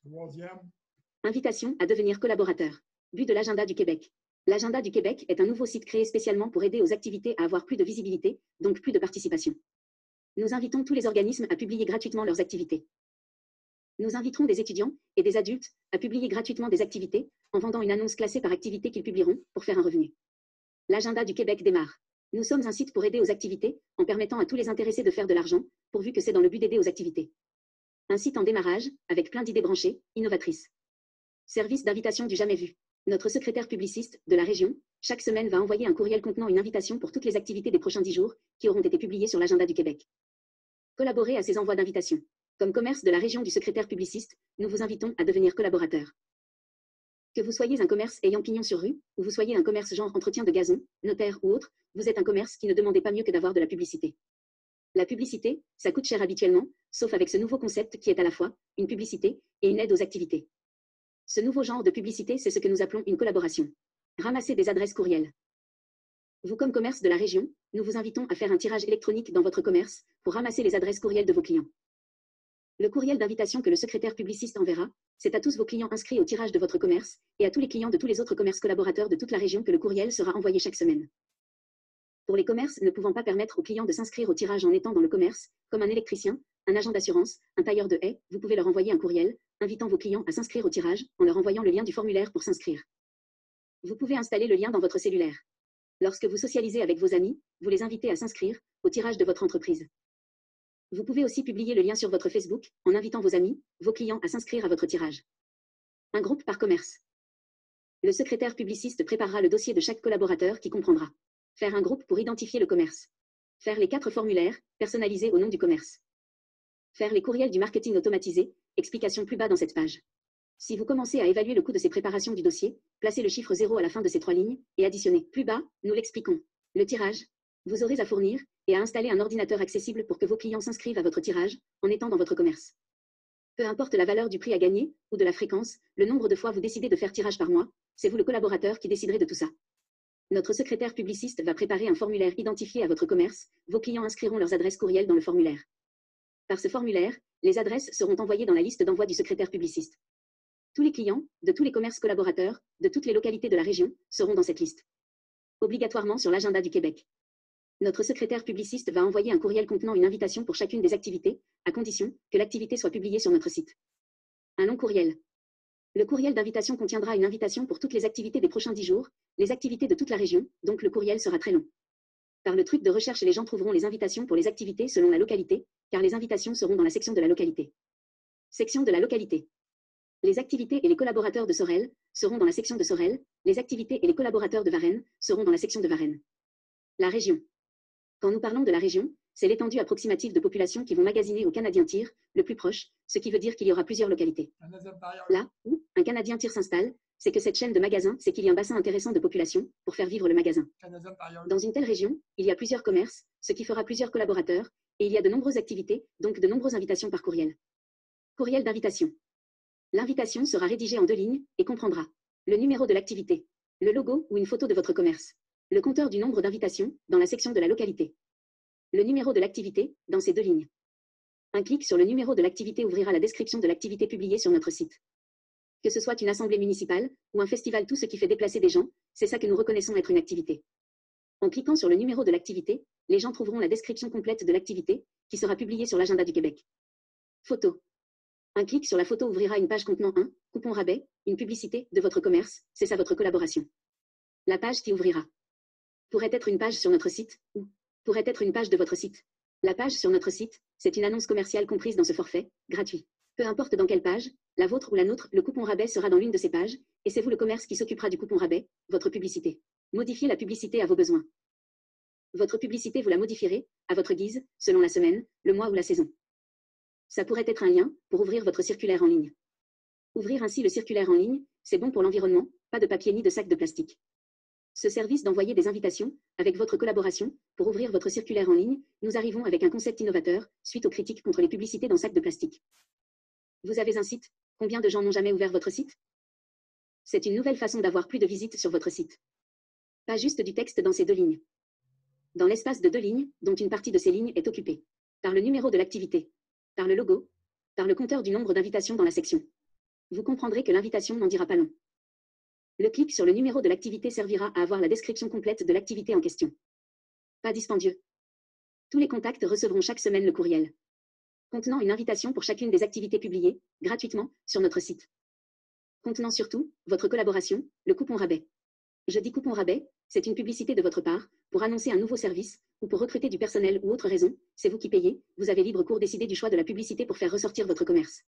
Troisième, Invitation à devenir collaborateur. But de l'agenda du Québec. L'agenda du Québec est un nouveau site créé spécialement pour aider aux activités à avoir plus de visibilité, donc plus de participation. Nous invitons tous les organismes à publier gratuitement leurs activités. Nous inviterons des étudiants et des adultes à publier gratuitement des activités en vendant une annonce classée par activité qu'ils publieront pour faire un revenu. L'agenda du Québec démarre. Nous sommes un site pour aider aux activités en permettant à tous les intéressés de faire de l'argent, pourvu que c'est dans le but d'aider aux activités. Un site en démarrage, avec plein d'idées branchées, innovatrices. Service d'invitation du jamais vu. Notre secrétaire publiciste de la région, chaque semaine va envoyer un courriel contenant une invitation pour toutes les activités des prochains 10 jours qui auront été publiées sur l'agenda du Québec. Collaborez à ces envois d'invitation. Comme commerce de la région du secrétaire publiciste, nous vous invitons à devenir collaborateur. Que vous soyez un commerce ayant pignon sur rue, ou vous soyez un commerce genre entretien de gazon, notaire ou autre, vous êtes un commerce qui ne demandait pas mieux que d'avoir de la publicité. La publicité, ça coûte cher habituellement, sauf avec ce nouveau concept qui est à la fois une publicité et une aide aux activités. Ce nouveau genre de publicité, c'est ce que nous appelons une collaboration. Ramasser des adresses courriels. Vous, comme commerce de la région, nous vous invitons à faire un tirage électronique dans votre commerce pour ramasser les adresses courriels de vos clients. Le courriel d'invitation que le secrétaire publiciste enverra, c'est à tous vos clients inscrits au tirage de votre commerce et à tous les clients de tous les autres commerces collaborateurs de toute la région que le courriel sera envoyé chaque semaine. Pour les commerces ne pouvant pas permettre aux clients de s'inscrire au tirage en étant dans le commerce, comme un électricien, un agent d'assurance, un tailleur de haies, vous pouvez leur envoyer un courriel invitant vos clients à s'inscrire au tirage en leur envoyant le lien du formulaire pour s'inscrire. Vous pouvez installer le lien dans votre cellulaire. Lorsque vous socialisez avec vos amis, vous les invitez à s'inscrire au tirage de votre entreprise. Vous pouvez aussi publier le lien sur votre Facebook en invitant vos amis, vos clients à s'inscrire à votre tirage. Un groupe par commerce. Le secrétaire publiciste préparera le dossier de chaque collaborateur qui comprendra. Faire un groupe pour identifier le commerce. Faire les 4 formulaires, personnalisés au nom du commerce. Faire les courriels du marketing automatisé, explication plus bas dans cette page. Si vous commencez à évaluer le coût de ces préparations du dossier, placez le chiffre 0 à la fin de ces 3 lignes et additionnez. Plus bas, nous l'expliquons. Le tirage. Vous aurez à fournir et à installer un ordinateur accessible pour que vos clients s'inscrivent à votre tirage en étant dans votre commerce. Peu importe la valeur du prix à gagner ou de la fréquence, le nombre de fois vous décidez de faire tirage par mois, c'est vous le collaborateur qui déciderez de tout ça. Notre secrétaire publiciste va préparer un formulaire identifié à votre commerce, vos clients inscriront leurs adresses courriel dans le formulaire. Par ce formulaire, les adresses seront envoyées dans la liste d'envoi du secrétaire publiciste. Tous les clients, de tous les commerces collaborateurs, de toutes les localités de la région, seront dans cette liste. Obligatoirement sur l'agenda du Québec. Notre secrétaire publiciste va envoyer un courriel contenant une invitation pour chacune des activités, à condition que l'activité soit publiée sur notre site. Un long courriel. Le courriel d'invitation contiendra une invitation pour toutes les activités des prochains 10 jours, les activités de toute la région, donc le courriel sera très long. Par le truc de recherche, les gens trouveront les invitations pour les activités selon la localité, car les invitations seront dans la section de la localité. Section de la localité. Les activités et les collaborateurs de Sorel seront dans la section de Sorel, les activités et les collaborateurs de Varennes seront dans la section de Varennes. La région. Quand nous parlons de la région, c'est l'étendue approximative de population qui vont magasiner au Canadien Tire, le plus proche, ce qui veut dire qu'il y aura plusieurs localités. Là où un Canadien Tire s'installe, c'est que cette chaîne de magasins, c'est qu'il y a un bassin intéressant de population pour faire vivre le magasin. Dans une telle région, il y a plusieurs commerces, ce qui fera plusieurs collaborateurs, et il y a de nombreuses activités, donc de nombreuses invitations par courriel. Courriel d'invitation. L'invitation sera rédigée en 2 lignes et comprendra le numéro de l'activité, le logo ou une photo de votre commerce, le compteur du nombre d'invitations dans la section de la localité, le numéro de l'activité dans ces 2 lignes. Un clic sur le numéro de l'activité ouvrira la description de l'activité publiée sur notre site. Que ce soit une assemblée municipale ou un festival, tout ce qui fait déplacer des gens, c'est ça que nous reconnaissons être une activité. En cliquant sur le numéro de l'activité, les gens trouveront la description complète de l'activité qui sera publiée sur l'agenda du Québec. Photo. Un clic sur la photo ouvrira une page contenant un coupon rabais, une publicité de votre commerce, c'est ça votre collaboration. La page qui ouvrira pourrait être une page sur notre site ou pourrait être une page de votre site. La page sur notre site, c'est une annonce commerciale comprise dans ce forfait, gratuit. Peu importe dans quelle page, la vôtre ou la nôtre, le coupon rabais sera dans l'une de ces pages, et c'est vous le commerce qui s'occupera du coupon rabais, votre publicité. Modifiez la publicité à vos besoins. Votre publicité, vous la modifierez, à votre guise, selon la semaine, le mois ou la saison. Ça pourrait être un lien pour ouvrir votre circulaire en ligne. Ouvrir ainsi le circulaire en ligne, c'est bon pour l'environnement, pas de papier ni de sac de plastique. Ce service d'envoyer des invitations, avec votre collaboration, pour ouvrir votre circulaire en ligne, nous arrivons avec un concept innovateur, suite aux critiques contre les publicités dans sacs de plastique. Vous avez un site, combien de gens n'ont jamais ouvert votre site? C'est une nouvelle façon d'avoir plus de visites sur votre site. Pas juste du texte dans ces 2 lignes. Dans l'espace de 2 lignes, dont une partie de ces lignes est occupée par le numéro de l'activité, par le logo, par le compteur du nombre d'invitations dans la section. Vous comprendrez que l'invitation n'en dira pas long. Le clic sur le numéro de l'activité servira à avoir la description complète de l'activité en question. Pas dispendieux. Tous les contacts recevront chaque semaine le courriel contenant une invitation pour chacune des activités publiées, gratuitement, sur notre site. Contenant surtout, votre collaboration, le coupon rabais. Je dis coupon rabais, c'est une publicité de votre part, pour annoncer un nouveau service, ou pour recruter du personnel ou autre raison, c'est vous qui payez, vous avez libre cours décider du choix de la publicité pour faire ressortir votre commerce.